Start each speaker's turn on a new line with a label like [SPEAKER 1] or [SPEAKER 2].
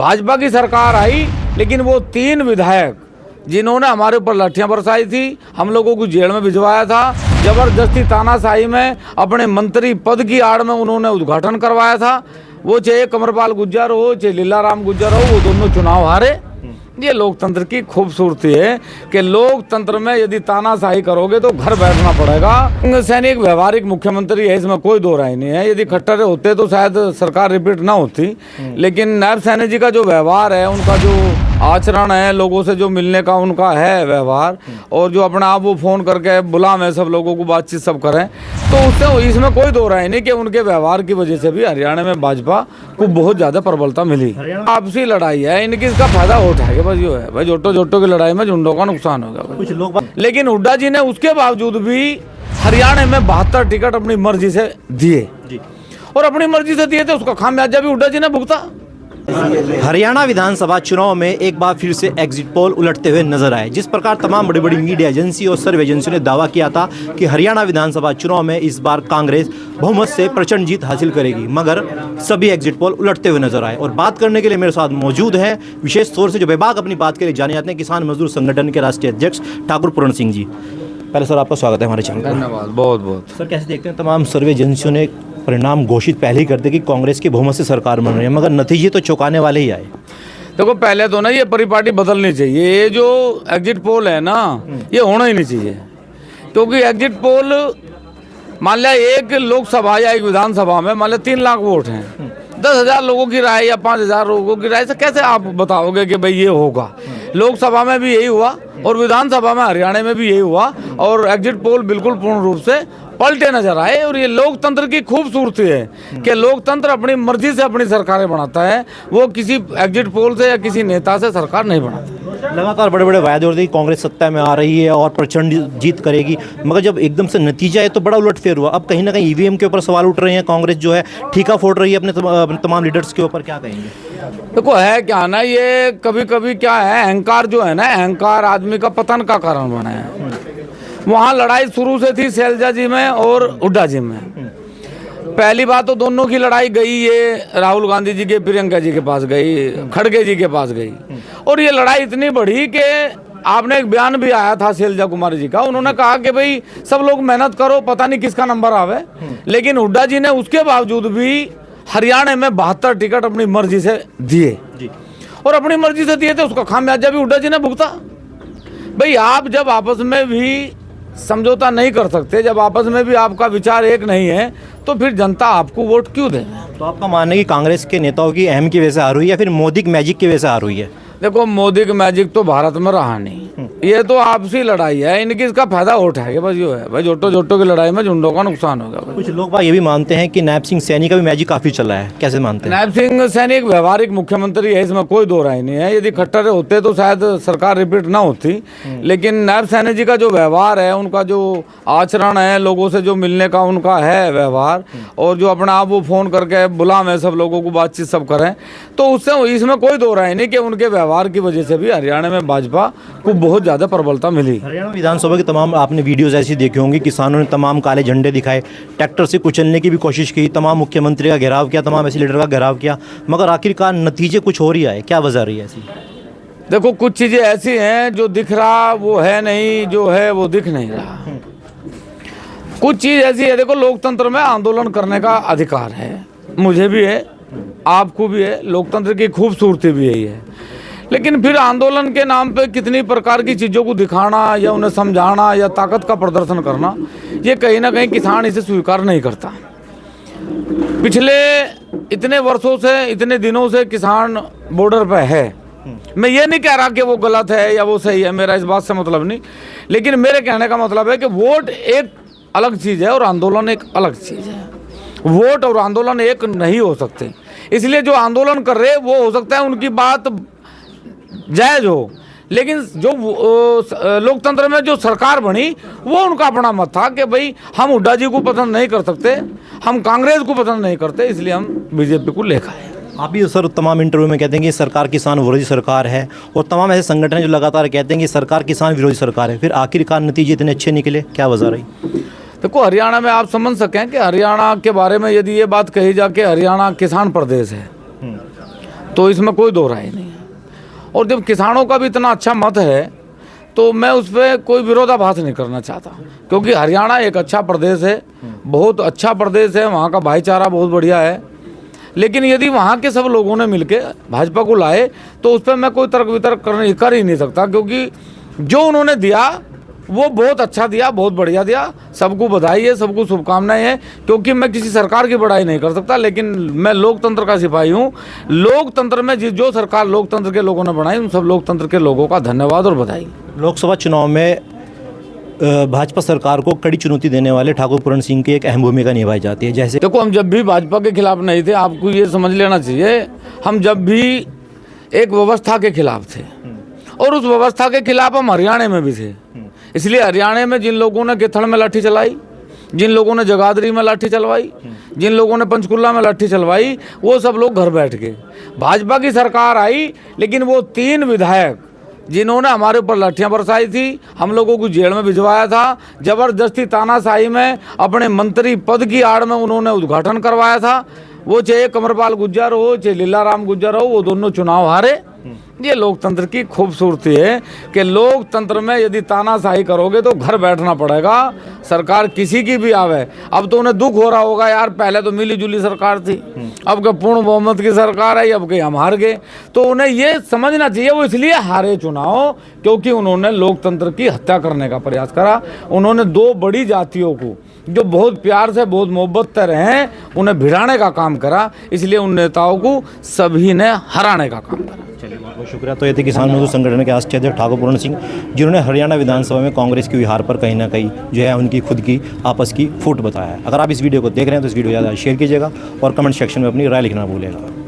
[SPEAKER 1] भाजपा की सरकार आई, लेकिन वो 3 विधायक जिन्होंने हमारे ऊपर लाठियां बरसाई थी, हम लोगों को जेल में भिजवाया था, जबरदस्ती तानाशाही में अपने मंत्री पद की आड़ में उन्होंने उद्घाटन करवाया था। वो चाहे कमरपाल गुज्जर हो चाहे लीलाराम गुज्जर हो, वो दोनों चुनाव हारे। ये लोकतंत्र की खूबसूरती है कि लोकतंत्र में यदि तानाशाही करोगे तो घर बैठना पड़ेगा। सैनिक व्यवहारिक मुख्यमंत्री है, इसमें कोई दो राय नहीं है। यदि खट्टर होते तो शायद सरकार रिपीट ना होती, लेकिन नायब सैनी जी का जो व्यवहार है, उनका जो आचरण है, लोगों से जो मिलने का उनका है व्यवहार, और जो अपने आप वो फ़ोन करके बुलावें सब लोगों को, बातचीत सब करें, तो उससे इसमें कोई दो राय नहीं कि उनके व्यवहार की वजह से भी हरियाणा में भाजपा को बहुत ज़्यादा प्रबलता मिली। आपसी लड़ाई है, इनकी इसका फायदा उठाएगा बस यो है भाई। जोटो की लड़ाई में झुंडों का नुकसान होगा कुछ लोग। लेकिन हुड्डा जी ने उसके बावजूद भी हरियाणा में 72 टिकट अपनी मर्जी से दिए, और अपनी मर्जी से दिए थे, उसका खामियाजा भी हुड्डा जी ने भुगता।
[SPEAKER 2] हरियाणा विधानसभा चुनाव में एक बार फिर से एग्जिट पोल उलटते हुए नजर आए। जिस प्रकार तमाम बड़ी बड़ी मीडिया एजेंसी और सर्वे एजेंसियों ने दावा किया था कि हरियाणा विधानसभा चुनाव में इस बार कांग्रेस बहुमत से प्रचंड जीत हासिल करेगी, मगर सभी एग्जिट पोल उलटते हुए नजर आए। और बात करने के लिए मेरे साथ मौजूद हैं विशेष तौर से जो बेबाक अपनी बात के लिए जाने जाते हैं, किसान मजदूर संगठन के राष्ट्रीय अध्यक्ष ठाकुर पूरण सिंह जी। पहले सर आपका स्वागत है हमारे चैनल पर।
[SPEAKER 1] धन्यवाद, बहुत बहुत।
[SPEAKER 2] सर कैसे देखते हैं, तमाम सर्वे एजेंसियों ने परिणाम घोषित पहले ही कर दिया कि कांग्रेस की बहुमत से सरकार बन रही है, मगर नतीजे तो चौंकाने वाले ही आए।
[SPEAKER 1] देखो, पहले तो ना ये परिपाटी बदलनी चाहिए। ये जो एग्जिट पोल है ना, ये होना ही नहीं चाहिए, क्योंकि एग्जिट पोल मान लिया एक लोकसभा या एक विधानसभा में मान लिया 3 लाख वोट हैं, 10,000 लोगों की राय या 5,000 लोगों की राय से कैसे आप बताओगे कि भाई ये होगा। लोकसभा में भी यही हुआ और विधानसभा में हरियाणा में भी यही हुआ, और एग्जिट पोल बिल्कुल पूर्ण रूप से पलटे नजर आए। और ये लोकतंत्र की खूबसूरती है कि लोकतंत्र अपनी मर्जी से अपनी सरकारें बनाता है, वो किसी एग्जिट पोल से या किसी नेता से सरकार नहीं बनाता।
[SPEAKER 2] लगातार बड़े बड़े वायदे हो रहे हैं, कांग्रेस सत्ता में आ रही है और प्रचंड जीत करेगी, मगर जब एकदम से नतीजा है तो बड़ा उलटफेर हुआ। अब कहीं ना कहीं ईवीएम के ऊपर सवाल उठ रहे हैं, कांग्रेस जो है ठीका फोड़ रही है अपने तमाम लीडर्स के ऊपर, क्या कहेंगे?
[SPEAKER 1] देखो, है क्या ना, ये कभी कभी क्या है, अहंकार जो है ना, अहंकार आदमी का पतन का कारण बना है। वहाँ लड़ाई शुरू से थी शैलजा जी में और हुड्डा जी में। पहली बात तो दोनों की लड़ाई गई, ये राहुल गांधी जी के प्रियंका जी के पास गई, खड़गे जी के पास गई, और ये लड़ाई इतनी बढ़ी कि आपने एक बयान भी आया था शैलजा कुमारी जी का, उन्होंने कहा कि भाई सब लोग मेहनत करो, पता नहीं किसका नंबर आवे। लेकिन हुड्डा जी ने उसके बावजूद भी हरियाणा में 72 टिकट अपनी मर्जी से दिए, और अपनी मर्जी से दिए थे, उसका खामियाजा भी हुड्डा जी ने भुगता। भाई आप जब आपस में भी समझौता नहीं कर सकते, जब आपस में भी आपका विचार एक नहीं है, तो फिर जनता आपको वोट क्यों दे?
[SPEAKER 2] तो आपका मानना है कि कांग्रेस के नेताओं की अहम की वजह से हार हुई है या फिर मोदी की मैजिक की वजह से हार हुई है?
[SPEAKER 1] देखो, मोदी का मैजिक तो भारत में रहा नहीं, ये तो आपसी लड़ाई है, इनकी इसका फायदा उठाएगा बस यो है भाई। जोटो की लड़ाई में झुंडों का नुकसान होगा।
[SPEAKER 2] कुछ लोग ये भी मानते हैं कि नायब सिंह सैनी का भी मैजिक काफी चला है, कैसे मानते हैं?
[SPEAKER 1] नायब सिंह सैनी एक व्यवहारिक मुख्यमंत्री है, इसमें कोई दो राय नहीं है। यदि खट्टर होते तो शायद सरकार रिपीट ना होती, लेकिन नायब सैनी जी का जो व्यवहार है, उनका जो आचरण है, लोगों से जो मिलने का उनका है व्यवहार, और जो अपने आप वो फ़ोन करके बुलावें सब लोगों को, बातचीत सब करें, तो उससे इसमें कोई दो राय नहीं कि उनके व्यवहार की वजह से भी हरियाणा में भाजपा को बहुत ज़्यादा प्रबलता मिली।
[SPEAKER 2] हरियाणा विधानसभा की तमाम आपने वीडियोस ऐसी देखी होंगी, किसानों ने तमाम काले झंडे दिखाए, ट्रैक्टर से कुचलने की भी कोशिश की, तमाम मुख्यमंत्री का घेराव किया, तमाम ऐसे लीडर का घेराव किया, मगर आखिरकार नतीजे कुछ हो रही है। क्या वजह रही है ऐसी?
[SPEAKER 1] देखो, कुछ चीज़ें ऐसी हैं जो दिख रहा वो है नहीं, जो है वो दिख नहीं रहा। कुछ चीज़ ऐसी है, देखो, लोकतंत्र में आंदोलन करने का अधिकार है, मुझे भी है, आपको भी है, लोकतंत्र की खूबसूरती भी यही है। लेकिन फिर आंदोलन के नाम पे कितनी प्रकार की चीज़ों को दिखाना या उन्हें समझाना या ताकत का प्रदर्शन करना, ये कहीं ना कहीं किसान इसे स्वीकार नहीं करता। पिछले इतने वर्षों से, इतने दिनों से किसान बॉर्डर पे है। मैं ये नहीं कह रहा कि वो गलत है या वो सही है, मेरा इस बात से मतलब नहीं, लेकिन मेरे कहने का मतलब है कि वोट एक अलग चीज़ है और आंदोलन एक अलग चीज़ है। वोट और आंदोलन एक नहीं हो सकते, इसलिए जो आंदोलन कर रहे वो हो सकता है उनकी बात जायज हो, लेकिन जो लोकतंत्र में जो सरकार बनी वो उनका अपना मत था कि भाई हम हुड्डा जी को पसंद नहीं कर सकते, हम कांग्रेस को पसंद नहीं करते, इसलिए हम बीजेपी को लेकर आए।
[SPEAKER 2] आप भी सर तमाम इंटरव्यू में कहते हैं कि सरकार किसान विरोधी सरकार है, और तमाम ऐसे संगठन हैं जो लगातार कहते हैं कि सरकार किसान विरोधी सरकार है, फिर आखिरकार नतीजे इतने अच्छे निकले, क्या वजह रही?
[SPEAKER 1] देखो, हरियाणा में आप समझ सकें कि हरियाणा के बारे में यदि ये बात कही जा कि हरियाणा किसान प्रदेश है, तो इसमें कोई दो राय नहीं है। और जब किसानों का भी इतना अच्छा मत है तो मैं उस पर कोई विरोधाभास नहीं करना चाहता, क्योंकि हरियाणा एक अच्छा प्रदेश है, बहुत अच्छा प्रदेश है, वहाँ का भाईचारा बहुत बढ़िया है। लेकिन यदि वहाँ के सब लोगों ने मिलके भाजपा को लाए तो उस पर मैं कोई तर्क वितर्क कर ही नहीं सकता, क्योंकि जो उन्होंने दिया वो बहुत अच्छा दिया, बहुत बढ़िया दिया। सबको बधाई है, सबको शुभकामनाएं हैं, क्योंकि मैं किसी सरकार की बड़ाई नहीं कर सकता, लेकिन मैं लोकतंत्र का सिपाही हूँ। लोकतंत्र में जो सरकार लोकतंत्र के लोगों ने बनाई, उन सब लोकतंत्र के लोगों का धन्यवाद और बधाई।
[SPEAKER 2] लोकसभा चुनाव में भाजपा सरकार को कड़ी चुनौती देने वाले ठाकुर पूरण सिंह की एक अहम भूमिका निभाई जाती है। जैसे
[SPEAKER 1] देखो, हम जब भी भाजपा के खिलाफ नहीं थे, आपको ये समझ लेना चाहिए, हम जब भी एक व्यवस्था के खिलाफ थे, और उस व्यवस्था के खिलाफ हम हरियाणा में भी थे। इसलिए हरियाणा में जिन लोगों ने गेथड़ में लाठी चलाई, जिन लोगों ने जगाधरी में लाठी चलवाई, जिन लोगों ने पंचकुला में लाठी चलवाई, वो सब लोग घर बैठ गए। भाजपा की सरकार आई, लेकिन वो 3 विधायक जिन्होंने हमारे ऊपर लाठियां बरसाई थी, हम लोगों को जेल में भिजवाया था, जबरदस्ती तानाशाही में अपने मंत्री पद की आड़ में उन्होंने उद्घाटन करवाया था, वो चाहे कमरपाल गुज्जर हो चाहे लीलाराम गुज्जर हो, वो दोनों चुनाव हारे। ये लोकतंत्र की खूबसूरती है कि लोकतंत्र में यदि तानाशाही करोगे तो घर बैठना पड़ेगा, सरकार किसी की भी आवे। अब तो उन्हें दुख हो रहा होगा, यार पहले तो मिली जुली सरकार थी, अब क्या पूर्ण बहुमत की सरकार है, अब के हम हार गए। तो उन्हें ये समझना चाहिए वो इसलिए हारे चुनाव क्योंकि उन्होंने लोकतंत्र की हत्या करने का प्रयास करा। उन्होंने 2 बड़ी जातियों को जो बहुत प्यार से बहुत मोहब्बत से रहे, उन्हें भिड़ाने का काम करा। इसलिए उन नेताओं को सभी ने हराने का काम करा।
[SPEAKER 2] चलिए, बहुत बहुत शुक्रिया। तो ये थे किसान मजदूर संगठन के राष्ट्रीय अध्यक्ष ठाकुर पूरण सिंह, जिन्होंने हरियाणा विधानसभा में कांग्रेस की हुई हार पर कहीं ना कहीं जो है उनकी खुद की आपस की फूट बताया है। अगर आप इस वीडियो को देख रहे हैं तो इस वीडियो को ज़्यादा शेयर कीजिएगा और कमेंट सेक्शन में अपनी राय लिखना भूलिएगा।